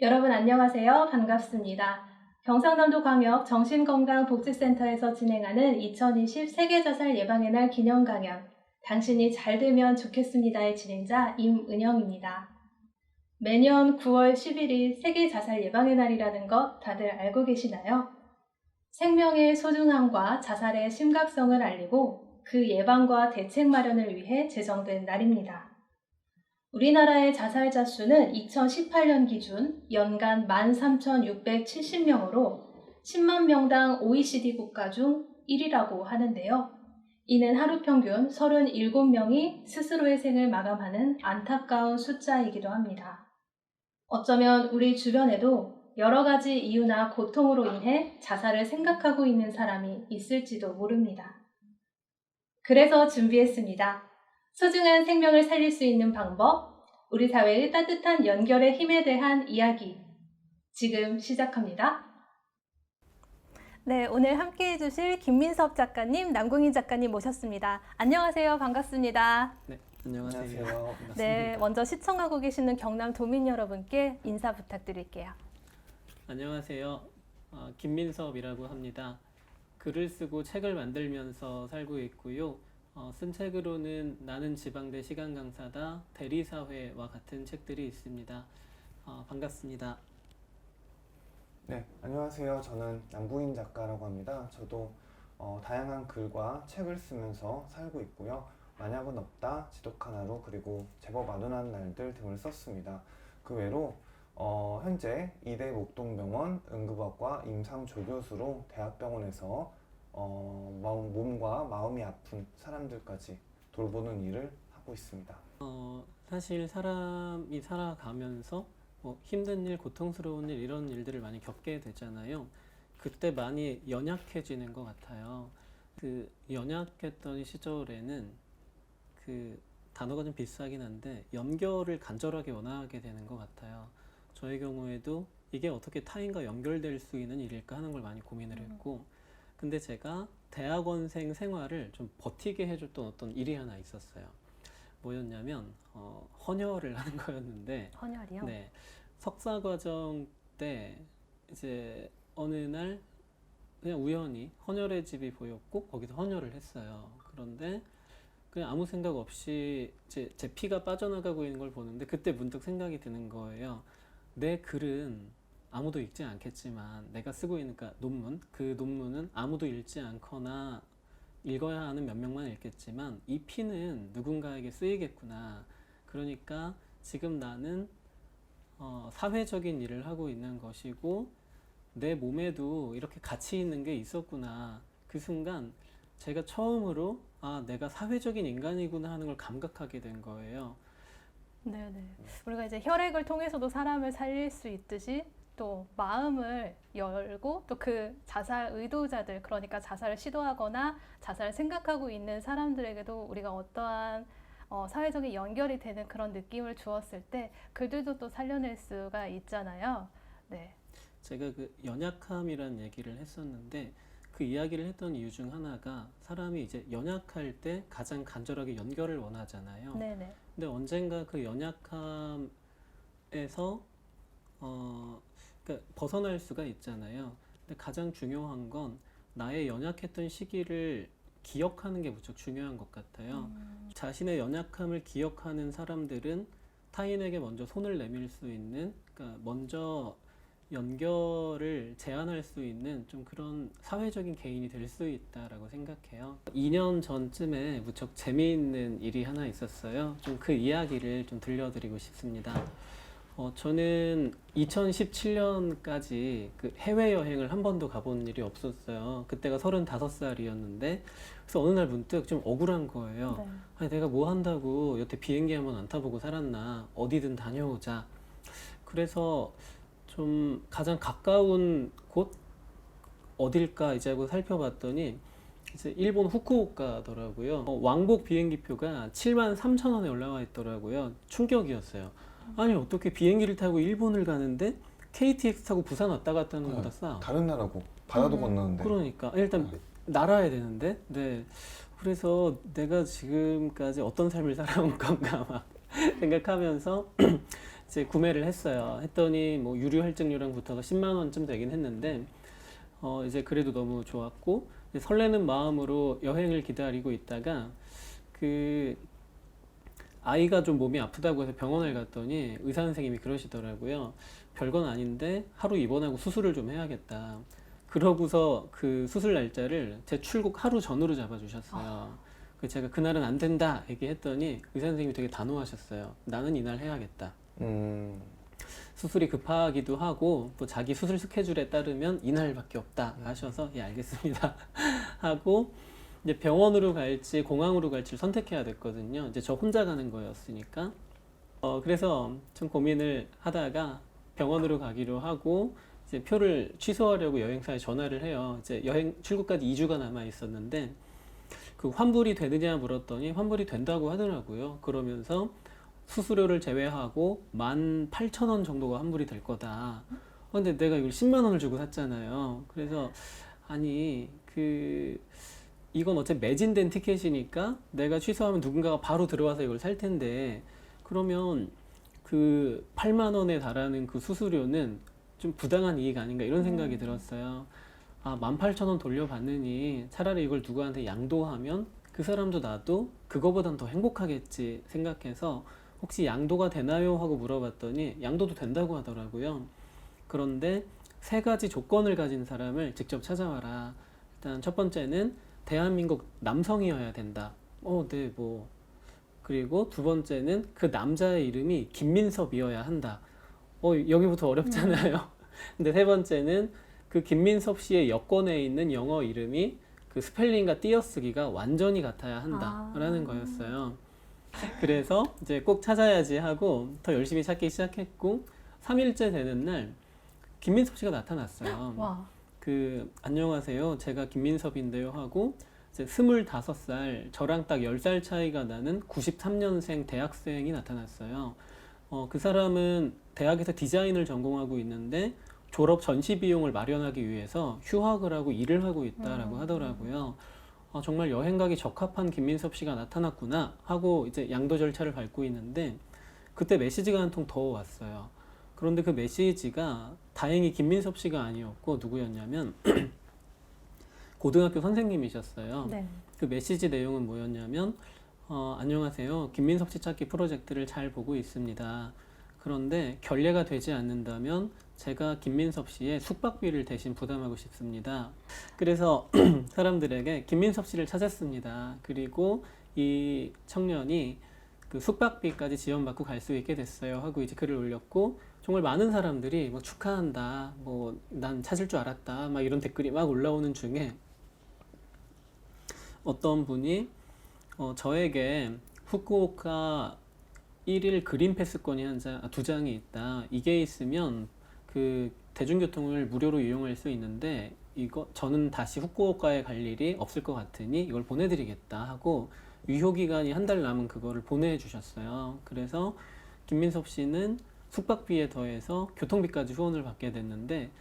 여러분 안녕하세요. 반갑습니다. 경상남도 광역 정신건강복지센터에서 진행하는 2020 세계자살 예방의 날 기념 강연 당신이 잘 되면 좋겠습니다의 진행자 임은영입니다. 매년 9월 10일이 세계자살 예방의 날이라는 것 다들 알고 계시나요? 생명의 소중함과 자살의 심각성을 알리고 그 예방과 대책 마련을 위해 제정된 날입니다. 우리나라의 자살자 수는 2018년 기준 연간 13,670명으로 10만 명당 OECD 국가 중 1위라고 하는데요. 이는 하루 평균 37명이 스스로의 생을 마감하는 안타까운 숫자이기도 합니다. 어쩌면 우리 주변에도 여러 가지 이유나 고통으로 인해 자살을 생각하고 있는 사람이 있을지도 모릅니다. 그래서 준비했습니다. 소중한 생명을 살릴 수 있는 방법, 우리 사회의 따뜻한 연결의 힘에 대한 이야기. 지금 시작합니다. 네, 오늘 함께해 주실 김민섭 작가님, 남궁인 작가님 모셨습니다. 안녕하세요. 반갑습니다. 네, 안녕하세요. 반갑습니다. 네, 먼저 시청하고 계시는 경남 도민 여러분께 인사 부탁드릴게요. 안녕하세요. 김민섭이라고 합니다. 글을 쓰고 책을 만들면서 살고 있고요. 쓴 책으로는 나는 지방대 시간 강사다, 대리사회와 같은 책들이 있습니다. 반갑습니다. 네, 안녕하세요. 저는 남궁인 작가라고 합니다. 저도 다양한 글과 책을 쓰면서 살고 있고요. 만약은 없다, 지독한 하루, 그리고 제법 아둔한 날들 등을 썼습니다. 그 외로 현재 이대 목동병원 응급학과 임상조교수로 대학병원에서 몸과 마음이 아픈 사람들까지 돌보는 일을 하고 있습니다. 사실 사람이 살아가면서 힘든 일, 고통스러운 일, 이런 일들을 많이 겪게 되잖아요. 그때 많이 연약해지는 것 같아요. 그 연약했던 시절에는 그 단어가 좀 비슷하긴 한데 연결을 간절하게 원하게 되는 것 같아요. 저의 경우에도 이게 어떻게 타인과 연결될 수 있는 일일까 하는 걸 많이 고민을 했고, 근데 제가 대학원생 생활을 좀 버티게 해줬던 어떤 일이 하나 있었어요. 뭐였냐면 헌혈을 하는 거였는데, 헌혈이요? 네, 석사 과정 때 이제 어느 날 그냥 우연히 헌혈의 집이 보였고 거기서 헌혈을 했어요. 그런데 그냥 아무 생각 없이 제 피가 빠져나가고 있는 걸 보는데 그때 문득 생각이 드는 거예요. 내 글은 아무도 읽지 않겠지만 내가 쓰고 있는 논문, 그 논문은 아무도 읽지 않거나 읽어야 하는 몇 명만 읽겠지만 이 피는 누군가에게 쓰이겠구나. 그러니까 지금 나는 사회적인 일을 하고 있는 것이고 내 몸에도 이렇게 가치 있는 게 있었구나. 그 순간 제가 처음으로 내가 사회적인 인간이구나 하는 걸 감각하게 된 거예요. 네네. 우리가 이제 혈액을 통해서도 사람을 살릴 수 있듯이 또 마음을 열고 또 그 자살 의도자들, 그러니까 자살을 시도하거나 자살을 생각하고 있는 사람들에게도 우리가 어떠한 사회적인 연결이 되는 그런 느낌을 주었을 때 글들도 또 살려낼 수가 있잖아요. 네. 제가 그 연약함이란 얘기를 했었는데 그 이야기를 했던 이유 중 하나가 사람이 이제 연약할 때 가장 간절하게 연결을 원하잖아요. 네네. 근데 언젠가 그 연약함에서 그러니까 벗어날 수가 있잖아요. 근데 가장 중요한 건 나의 연약했던 시기를 기억하는 게 무척 중요한 것 같아요. 자신의 연약함을 기억하는 사람들은 타인에게 먼저 손을 내밀 수 있는, 그러니까 먼저 연결을 제한할 수 있는 좀 그런 사회적인 개인이 될 수 있다라고 생각해요. 2년 전쯤에 무척 재미있는 일이 하나 있었어요. 좀 그 이야기를 좀 들려드리고 싶습니다. 저는 2017년까지 그 해외여행을 한 번도 가본 일이 없었어요. 그때가 35살이었는데 그래서 어느 날 문득 좀 억울한 거예요. 네. 아니, 내가 뭐 한다고 여태 비행기 한번 안 타보고 살았나. 어디든 다녀오자. 그래서 좀 가장 가까운 곳 어딜까 이제 하고 살펴봤더니 이제 일본 후쿠오카더라고요. 왕복 비행기표가 73,000원에 올라와 있더라고요. 충격이었어요. 아니 어떻게 비행기를 타고 일본을 가는데 KTX 타고 부산 왔다 갔다 하는 것보다 싸. 다른 나라고 바다도 건너는데. 그러니까 일단 날아야 되는데. 네. 그래서 내가 지금까지 어떤 삶을 살아온 건가 막 생각하면서 이제 구매를 했어요. 했더니 뭐 유류 할증료랑 붙어서 10만 원쯤 되긴 했는데 이제 그래도 너무 좋았고 이제 설레는 마음으로 여행을 기다리고 있다가 그 아이가 좀 몸이 아프다고 해서 병원을 갔더니 의사 선생님이 그러시더라고요. 별건 아닌데 하루 입원하고 수술을 좀 해야겠다. 그러고서 그 수술 날짜를 제 출국 하루 전으로 잡아주셨어요. 그래서 제가 그날은 안 된다 얘기했더니 의사 선생님이 되게 단호하셨어요. 나는 이날 해야겠다. 수술이 급하기도 하고 또 자기 수술 스케줄에 따르면 이날밖에 없다 하셔서 예 알겠습니다 하고 이제 병원으로 갈지 공항으로 갈지를 선택해야 됐거든요. 이제 저 혼자 가는 거였으니까 그래서 좀 고민을 하다가 병원으로 가기로 하고 이제 표를 취소하려고 여행사에 전화를 해요. 이제 여행 출국까지 2주가 남아 있었는데 그 환불이 되느냐 물었더니 환불이 된다고 하더라고요. 그러면서 수수료를 제외하고 18,000원 정도가 환불이 될 거다. 근데 내가 이걸 10만 원을 주고 샀잖아요. 그래서 아니 이건 어차피 매진된 티켓이니까 내가 취소하면 누군가가 바로 들어와서 이걸 살 텐데 그러면 그 8만 원에 달하는 그 수수료는 좀 부당한 이익 아닌가 이런 생각이 들었어요. 아, 18,000원 돌려받느니 차라리 이걸 누구한테 양도하면 그 사람도 나도 그거보단 더 행복하겠지 생각해서 혹시 양도가 되나요? 하고 물어봤더니 양도도 된다고 하더라고요. 그런데 세 가지 조건을 가진 사람을 직접 찾아와라. 일단 첫 번째는 대한민국 남성이어야 된다. 네, 뭐. 그리고 두 번째는 그 남자의 이름이 김민섭이어야 한다. 여기부터 어렵잖아요. 근데 세 번째는 그 김민섭 씨의 여권에 있는 영어 이름이 그 스펠링과 띄어쓰기가 완전히 같아야 한다라는 거였어요. 그래서 이제 꼭 찾아야지 하고 더 열심히 찾기 시작했고 3일째 되는 날 김민섭 씨가 나타났어요. 와. 안녕하세요. 제가 김민섭인데요 하고 이제 25살, 저랑 딱 10살 차이가 나는 93년생 대학생이 나타났어요. 그 사람은 대학에서 디자인을 전공하고 있는데 졸업 전시 비용을 마련하기 위해서 휴학을 하고 일을 하고 있다라고 하더라고요. 정말 여행 가기 적합한 김민섭 씨가 나타났구나 하고 이제 양도 절차를 밟고 있는데 그때 메시지가 한 통 더 왔어요. 그런데 그 메시지가 다행히 김민섭 씨가 아니었고 누구였냐면 고등학교 선생님이셨어요. 네. 그 메시지 내용은 뭐였냐면 안녕하세요. 김민섭 씨 찾기 프로젝트를 잘 보고 있습니다. 그런데 결례가 되지 않는다면 제가 김민섭 씨의 숙박비를 대신 부담하고 싶습니다. 그래서 사람들에게 김민섭 씨를 찾았습니다. 그리고 이 청년이 그 숙박비까지 지원받고 갈 수 있게 됐어요 하고 이제 글을 올렸고 정말 많은 사람들이 뭐 축하한다, 뭐 난 찾을 줄 알았다, 막 이런 댓글이 막 올라오는 중에 어떤 분이 저에게 후쿠오카 1일 그린 패스권이 두 장이 있다. 이게 있으면 그 대중교통을 무료로 이용할 수 있는데 저는 다시 후쿠오카에 갈 일이 없을 것 같으니 이걸 보내드리겠다 하고 유효기간이 한 달 남은 그거를 보내주셨어요. 그래서 김민섭 씨는 숙박비에 더해서 교통비까지 후원을 받게 됐는데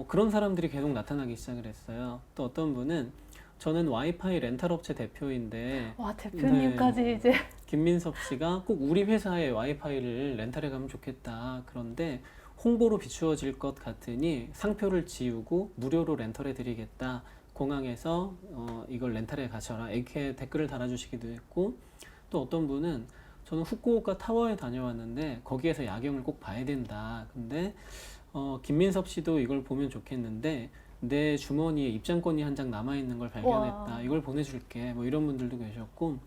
그런 사람들이 계속 나타나기 시작을 했어요. 또 어떤 분은 저는 와이파이 렌탈 업체 대표인데 와, 대표님까지 이제. 김민섭 씨가 꼭 우리 회사에 와이파이를 렌탈해 가면 좋겠다. 그런데 홍보로 비추어질 것 같으니 상표를 지우고 무료로 렌탈해 드리겠다. 공항에서 이걸 렌탈해 가셔라. 이렇게 댓글을 달아주시기도 했고 또 어떤 분은 저는 후쿠오카 타워에 다녀왔는데 거기에서 야경을 꼭 봐야 된다. 근데 김민섭 씨도 이걸 보면 좋겠는데 내 주머니에 입장권이 한 장 남아있는 걸 발견했다. 와. 이걸 보내줄게. 뭐 이런 분들도 계셨고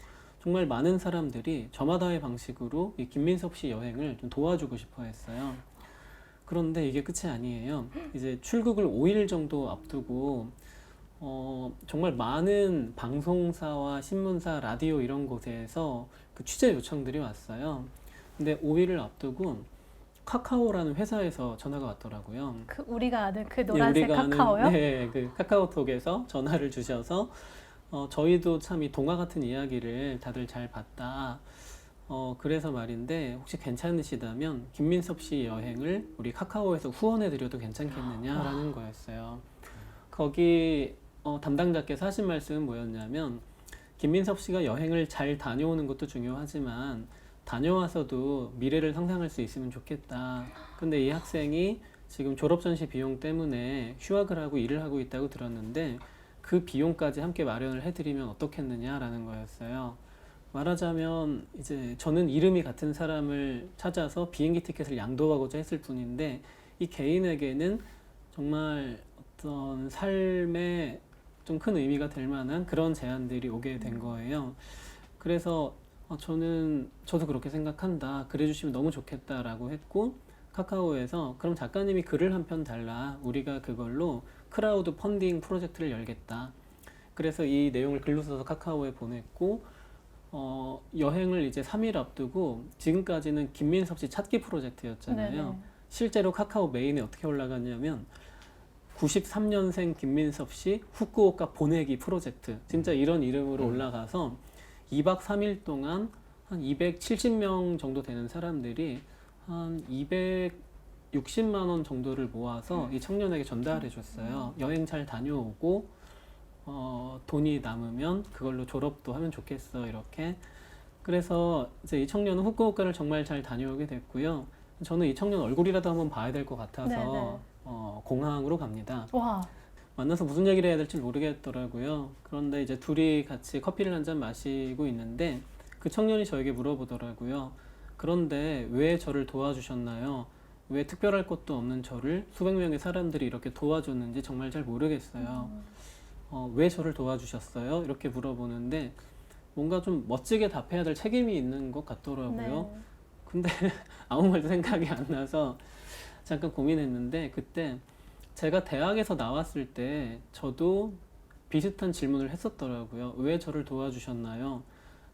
정말 많은 사람들이 저마다의 방식으로 이 김민섭 씨 여행을 좀 도와주고 싶어 했어요. 그런데 이게 끝이 아니에요. 이제 출국을 5일 정도 앞두고 정말 많은 방송사와 신문사, 라디오 이런 곳에서 그 취재 요청들이 왔어요. 근데 5일을 앞두고 카카오라는 회사에서 전화가 왔더라고요. 우리가 아는 그 노란색 우리가 카카오요? 아는, 네, 그 카카오톡에서 전화를 주셔서 저희도 참 이 동화 같은 이야기를 다들 잘 봤다. 그래서 말인데 혹시 괜찮으시다면 김민섭 씨 여행을 우리 카카오에서 후원해드려도 괜찮겠느냐라는 거였어요. 거기 담당자께서 하신 말씀은 뭐였냐면 김민섭 씨가 여행을 잘 다녀오는 것도 중요하지만 다녀와서도 미래를 상상할 수 있으면 좋겠다. 근데 이 학생이 지금 졸업 전시 비용 때문에 휴학을 하고 일을 하고 있다고 들었는데 그 비용까지 함께 마련을 해드리면 어떻겠느냐라는 거였어요. 말하자면 이제 저는 이름이 같은 사람을 찾아서 비행기 티켓을 양도하고자 했을 뿐인데 이 개인에게는 정말 어떤 삶에 좀 큰 의미가 될 만한 그런 제안들이 오게 된 거예요. 그래서 저도 그렇게 생각한다. 그래주시면 너무 좋겠다라고 했고 카카오에서 그럼 작가님이 글을 한 편 달라. 우리가 그걸로 크라우드 펀딩 프로젝트를 열겠다. 그래서 이 내용을 글로 써서 카카오에 보냈고 여행을 이제 3일 앞두고 지금까지는 김민섭 씨 찾기 프로젝트였잖아요. 네네. 실제로 카카오 메인에 어떻게 올라갔냐면 93년생 김민섭 씨 후쿠오카 보내기 프로젝트 진짜 이런 이름으로 올라가서 2박 3일 동안 한 270명 정도 되는 사람들이 한 260만 원 정도를 모아서 이 청년에게 전달해 줬어요. 여행 잘 다녀오고 돈이 남으면 그걸로 졸업도 하면 좋겠어 이렇게. 그래서 이제 이 청년은 후쿠오카를 정말 잘 다녀오게 됐고요. 저는 이 청년 얼굴이라도 한번 봐야 될 것 같아서 네네. 공항으로 갑니다. 와. 만나서 무슨 얘기를 해야 될지 모르겠더라고요. 그런데 이제 둘이 같이 커피를 한 잔 마시고 있는데 그 청년이 저에게 물어보더라고요. 그런데 왜 저를 도와주셨나요? 왜 특별할 것도 없는 저를 수백 명의 사람들이 이렇게 도와줬는지 정말 잘 모르겠어요. 왜 저를 도와주셨어요? 이렇게 물어보는데 뭔가 좀 멋지게 답해야 될 책임이 있는 것 같더라고요. 네. 근데 아무 말도 생각이 안 나서 잠깐 고민했는데 그때 제가 대학에서 나왔을 때 저도 비슷한 질문을 했었더라고요. 왜 저를 도와주셨나요?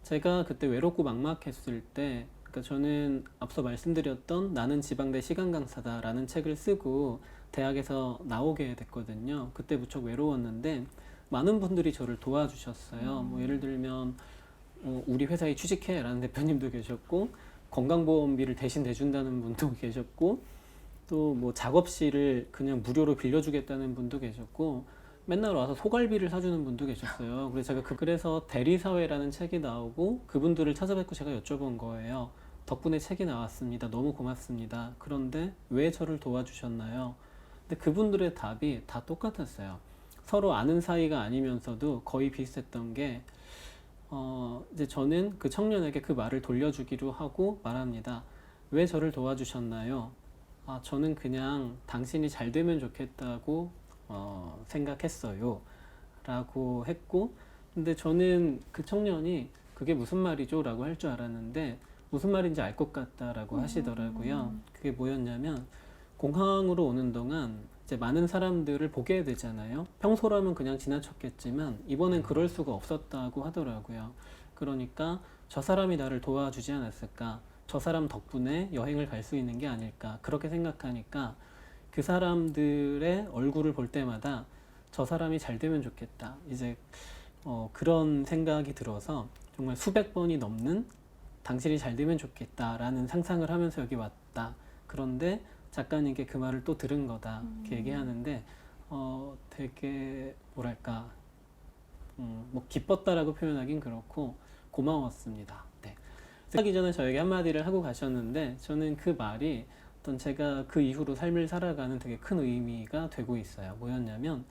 제가 그때 외롭고 막막했을 때 그러니까 저는 앞서 말씀드렸던 나는 지방대 시간 강사다라는 책을 쓰고 대학에서 나오게 됐거든요. 그때 무척 외로웠는데 많은 분들이 저를 도와주셨어요. 뭐 예를 들면 우리 회사에 취직해라는 대표님도 계셨고 건강보험비를 대신 내준다는 분도 계셨고 또 뭐 작업실을 그냥 무료로 빌려주겠다는 분도 계셨고 맨날 와서 소갈비를 사주는 분도 계셨어요. 그래서 제가 그래서 대리사회라는 책이 나오고 그분들을 찾아뵙고 제가 여쭤본 거예요. 덕분에 책이 나왔습니다. 너무 고맙습니다. 그런데 왜 저를 도와주셨나요? 근데 그분들의 답이 다 똑같았어요. 서로 아는 사이가 아니면서도 거의 비슷했던 게 이제 저는 그 청년에게 그 말을 돌려주기로 하고 말합니다. 왜 저를 도와주셨나요? 저는 그냥 당신이 잘 되면 좋겠다고 생각했어요. 라고 했고, 근데 저는 그 청년이 그게 무슨 말이죠? 라고 할 줄 알았는데, 무슨 말인지 알 것 같다라고 하시더라고요. 그게 뭐였냐면, 공항으로 오는 동안 이제 많은 사람들을 보게 되잖아요. 평소라면 그냥 지나쳤겠지만, 이번엔 그럴 수가 없었다고 하더라고요. 그러니까, 저 사람이 나를 도와주지 않았을까? 저 사람 덕분에 여행을 갈 수 있는 게 아닐까? 그렇게 생각하니까, 그 사람들의 얼굴을 볼 때마다 저 사람이 잘 되면 좋겠다. 이제 그런 생각이 들어서 정말 수백 번이 넘는 당신이 잘 되면 좋겠다라는 상상을 하면서 여기 왔다. 그런데 작가님께 그 말을 또 들은 거다. 이렇게 얘기하는데 되게 뭐랄까 뭐 기뻤다라고 표현하긴 그렇고 고마웠습니다. 네. 하기 전에 저에게 한마디를 하고 가셨는데 저는 그 말이 제가 그 이후로 삶을 살아가는 되게 큰 의미가 되고 있어요. 뭐였냐면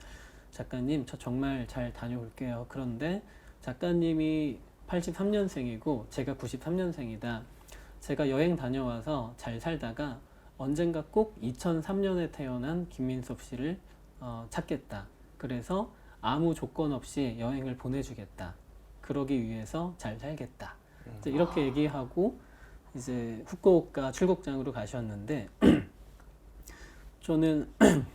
작가님 저 정말 잘 다녀올게요. 그런데 작가님이 83년생이고 제가 93년생이다. 제가 여행 다녀와서 잘 살다가 언젠가 꼭 2003년에 태어난 김민섭 씨를 찾겠다. 그래서 아무 조건 없이 여행을 보내주겠다. 그러기 위해서 잘 살겠다. 이렇게 얘기하고 이제 후쿠오카 출국장으로 가셨는데 저는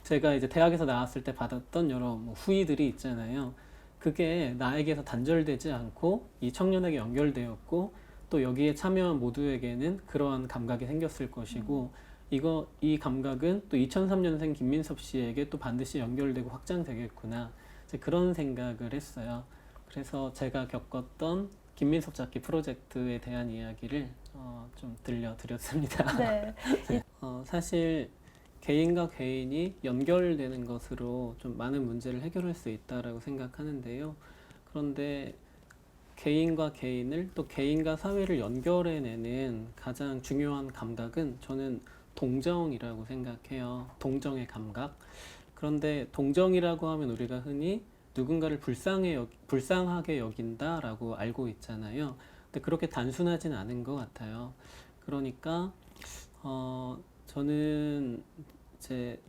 제가 이제 대학에서 나왔을 때 받았던 여러 후기들이 있잖아요. 그게 나에게서 단절되지 않고 이 청년에게 연결되었고 또 여기에 참여한 모두에게는 그러한 감각이 생겼을 것이고 이 감각은 또 2003년생 김민섭 씨에게 또 반드시 연결되고 확장되겠구나. 이제 그런 생각을 했어요. 그래서 제가 겪었던 김민섭 찾기 프로젝트에 대한 이야기를 좀 들려드렸습니다. 네. 사실 개인과 개인이 연결되는 것으로 좀 많은 문제를 해결할 수 있다라고 생각하는데요. 그런데 개인과 개인을 또 개인과 사회를 연결해내는 가장 중요한 감각은 저는 동정이라고 생각해요. 동정의 감각. 그런데 동정이라고 하면 우리가 흔히 누군가를 불쌍하게 여긴다라고 알고 있잖아요. 근데 그렇게 단순하진 않은 것 같아요. 그러니까 저는 이제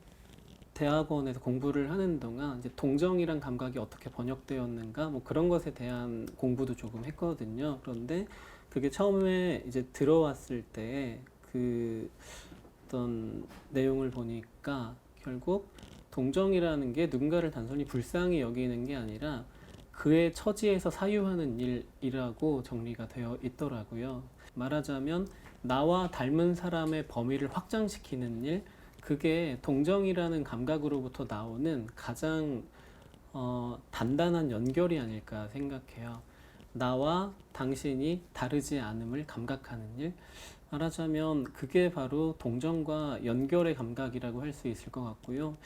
대학원에서 공부를 하는 동안 이제 동정이란 감각이 어떻게 번역되었는가 뭐 그런 것에 대한 공부도 조금 했거든요. 그런데 그게 처음에 이제 들어왔을 때 그 어떤 내용을 보니까 결국 동정이라는 게 누군가를 단순히 불쌍히 여기는 게 아니라 그의 처지에서 사유하는 일이라고 정리가 되어 있더라고요. 말하자면 나와 닮은 사람의 범위를 확장시키는 일, 그게 동정이라는 감각으로부터 나오는 가장 단단한 연결이 아닐까 생각해요. 나와 당신이 다르지 않음을 감각하는 일, 말하자면 그게 바로 동정과 연결의 감각이라고 할 수 있을 것 같고요.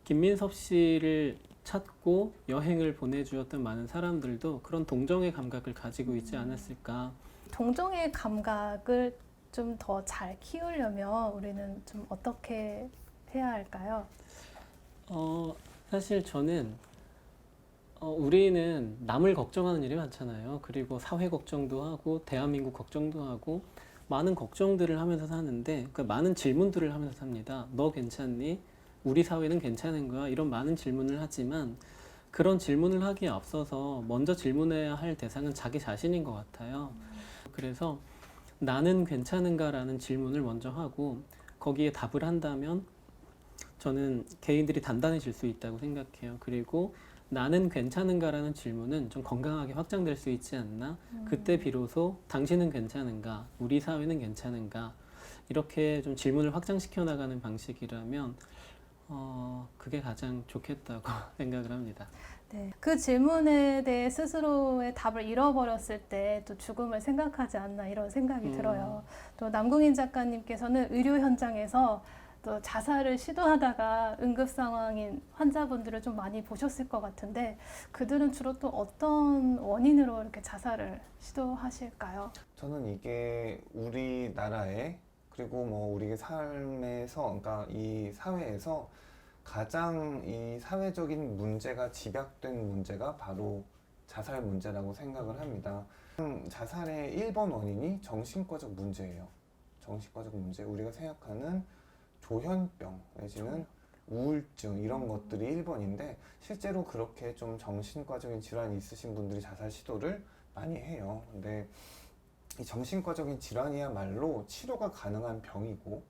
김민섭 씨를 찾고 여행을 보내주었던 많은 사람들도 그런 동정의 감각을 가지고 있지 않았을까. 동정의 감각을 좀 더 잘 키우려면 우리는 좀 어떻게 해야 할까요? 사실 저는 우리는 남을 걱정하는 일이 많잖아요. 그리고 사회 걱정도 하고 대한민국 걱정도 하고 많은 걱정들을 하면서 사는데 그 많은 질문들을 하면서 삽니다. 너 괜찮니? 우리 사회는 괜찮은 거야? 이런 많은 질문을 하지만 그런 질문을 하기에 앞서서 먼저 질문해야 할 대상은 자기 자신인 것 같아요. 그래서 나는 괜찮은가라는 질문을 먼저 하고 거기에 답을 한다면 저는 개인들이 단단해질 수 있다고 생각해요. 그리고 나는 괜찮은가라는 질문은 좀 건강하게 확장될 수 있지 않나? 그때 비로소 당신은 괜찮은가? 우리 사회는 괜찮은가? 이렇게 좀 질문을 확장시켜 나가는 방식이라면 그게 가장 좋겠다고 생각을 합니다. 네, 그 질문에 대해 스스로의 답을 잃어버렸을 때 또 죽음을 생각하지 않나 이런 생각이 들어요. 또 남궁인 작가님께서는 의료 현장에서 또 자살을 시도하다가 응급 상황인 환자분들을 좀 많이 보셨을 것 같은데 그들은 주로 또 어떤 원인으로 이렇게 자살을 시도하실까요? 저는 이게 우리나라에 그리고 뭐 우리 삶에서 그러니까 이 사회에서 가장 이 사회적인 문제가 집약된 문제가 바로 자살 문제라고 생각을 합니다. 자살의 1번 원인이 정신과적 문제예요. 정신과적 문제. 우리가 생각하는 조현병 내지는 우울증 이런 것들이 1번인데 실제로 그렇게 좀 정신과적인 질환이 있으신 분들이 자살 시도를 많이 해요. 근데 이 정신과적인 질환이야말로 치료가 가능한 병이고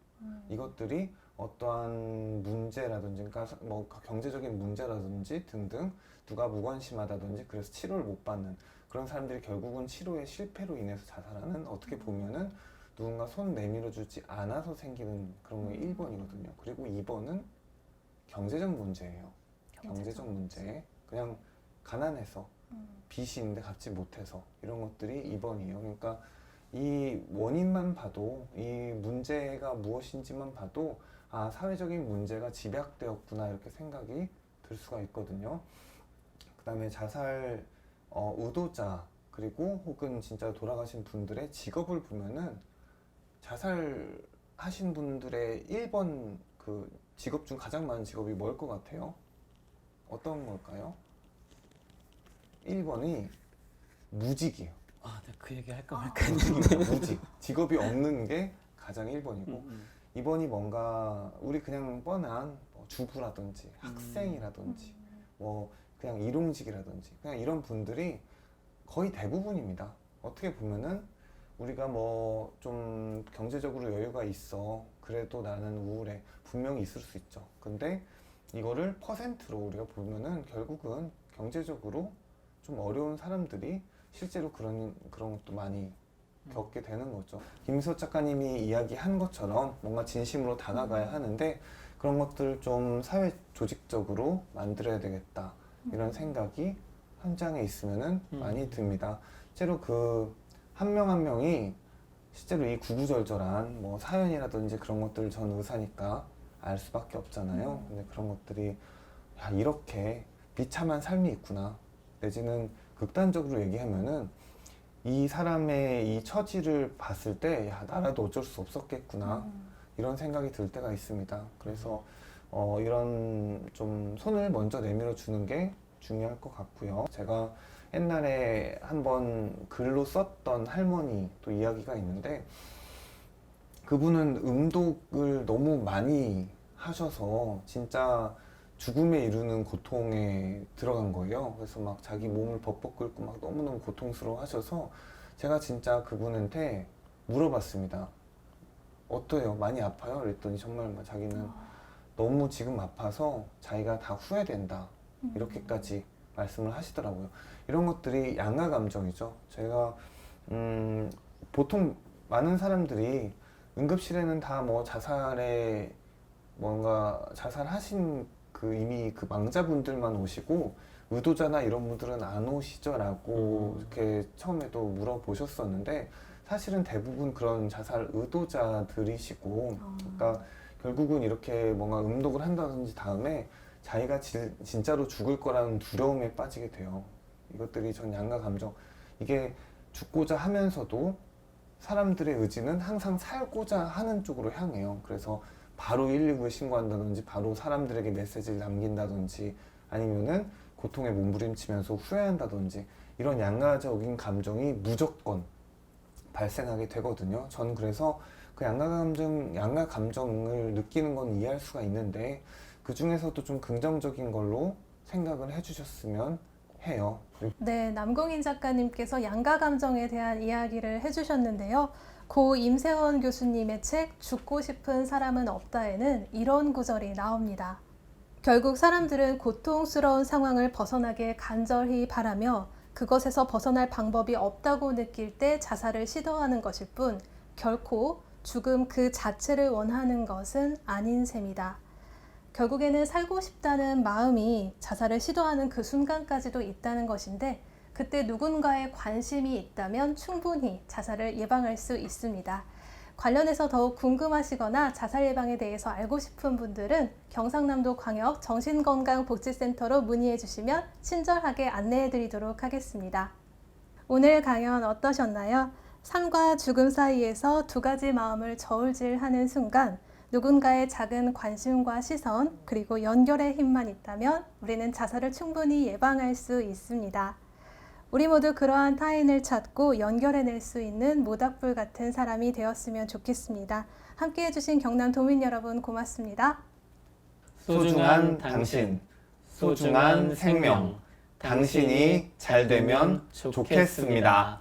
이것들이 어떠한 문제라든지 그러니까 뭐 경제적인 문제라든지 등등 누가 무관심하다든지 그래서 치료를 못 받는 그런 사람들이 결국은 치료의 실패로 인해서 자살하는 어떻게 보면은 누군가 손 내밀어 주지 않아서 생기는 그런 게 1번이거든요. 그리고 2번은 경제적 문제예요. 경제적 문제. 그냥 가난해서 빚이 있는데 갚지 못해서 이런 것들이 2번이에요. 그러니까 이 원인만 봐도 이 문제가 무엇인지만 봐도 아 사회적인 문제가 집약되었구나 이렇게 생각이 들 수가 있거든요. 그 다음에 자살 의도자 그리고 혹은 진짜 돌아가신 분들의 직업을 보면은 자살하신 분들의 1번 그 직업 중 가장 많은 직업이 뭘 것 같아요? 어떤 걸까요? 1번이 무직이에요. 아, 네, 그 얘기 할까 말까 무직이에요. 무직. 직업이 없는 게 가장 1번이고 2번이 뭔가 우리 그냥 뻔한 뭐 주부라든지 학생이라든지 뭐 그냥 일용직이라든지 그냥 이런 분들이 거의 대부분입니다. 어떻게 보면은 우리가 뭐 좀 경제적으로 여유가 있어 그래도 나는 우울해 분명히 있을 수 있죠. 근데 이거를 퍼센트로 우리가 보면은 결국은 경제적으로 좀 어려운 사람들이 실제로 그런 것도 많이 겪게 되는 거죠. 김민섭 작가님이 이야기한 것처럼 뭔가 진심으로 다가가야 하는데 그런 것들을 좀 사회 조직적으로 만들어야 되겠다 이런 생각이 현장에 있으면은 많이 듭니다. 실제로 그 한 명 한 명이 실제로 이 구구절절한 뭐 사연이라든지 그런 것들을 전 의사니까 알 수밖에 없잖아요. 근데 그런 것들이 야 이렇게 비참한 삶이 있구나 내지는 극단적으로 얘기하면은 이 사람의 이 처지를 봤을 때, 야, 나라도 어쩔 수 없었겠구나. 이런 생각이 들 때가 있습니다. 그래서 이런 좀 손을 먼저 내밀어 주는 게 중요할 것 같고요. 제가 옛날에 한번 글로 썼던 할머니 또 이야기가 있는데, 그분은 음독을 너무 많이 하셔서 진짜 죽음에 이르는 고통에 들어간 거예요. 그래서 막 자기 몸을 벅벅 끓고 막 너무너무 고통스러워 하셔서 제가 진짜 그분한테 물어봤습니다. 어때요? 많이 아파요? 그랬더니 정말 막 자기는 너무 지금 아파서 자기가 다 후회된다. 이렇게까지 말씀을 하시더라고요. 이런 것들이 양가 감정이죠. 제가 보통 많은 사람들이 응급실에는 다 뭐 자살에 뭔가 자살하신 그 이미 그 망자분들만 오시고 의도자나 이런 분들은 안 오시죠? 라고 이렇게 처음에도 물어보셨었는데, 사실은 대부분 그런 자살 의도자들이시고, 그러니까 결국은 이렇게 뭔가 음독을 한다든지 다음에 자기가 진짜로 죽을 거라는 두려움에 빠지게 돼요. 이것들이 전 양가 감정, 이게 죽고자 하면서도 사람들의 의지는 항상 살고자 하는 쪽으로 향해요. 그래서 바로 119에 신고한다든지 바로 사람들에게 메시지를 남긴다든지 아니면은 고통에 몸부림치면서 후회한다든지 이런 양가적인 감정이 무조건 발생하게 되거든요. 전 그래서 그 양가 감정을 느끼는 건 이해할 수가 있는데, 그 중에서도 좀 긍정적인 걸로 생각을 해주셨으면 해요. 네, 남궁인 작가님께서 양가 감정에 대한 이야기를 해주셨는데요. 고 임세원 교수님의 책 죽고 싶은 사람은 없다에는 이런 구절이 나옵니다. 결국 사람들은 고통스러운 상황을 벗어나길 간절히 바라며 그것에서 벗어날 방법이 없다고 느낄 때 자살을 시도하는 것일 뿐 결코 죽음 그 자체를 원하는 것은 아닌 셈이다. 결국에는 살고 싶다는 마음이 자살을 시도하는 그 순간까지도 있다는 것인데, 그때 누군가의 관심이 있다면 충분히 자살을 예방할 수 있습니다. 관련해서 더욱 궁금하시거나 자살 예방에 대해서 알고 싶은 분들은 경상남도 광역 정신건강복지센터로 문의해 주시면 친절하게 안내해 드리도록 하겠습니다. 오늘 강연 어떠셨나요? 삶과 죽음 사이에서 두 가지 마음을 저울질하는 순간 누군가의 작은 관심과 시선, 그리고 연결의 힘만 있다면 우리는 자살을 충분히 예방할 수 있습니다. 우리 모두 그러한 타인을 찾고 연결해낼 수 있는 모닥불 같은 사람이 되었으면 좋겠습니다. 함께 해주신 경남도민 여러분 고맙습니다. 소중한 당신, 소중한 생명, 당신이 잘 되면 좋겠습니다.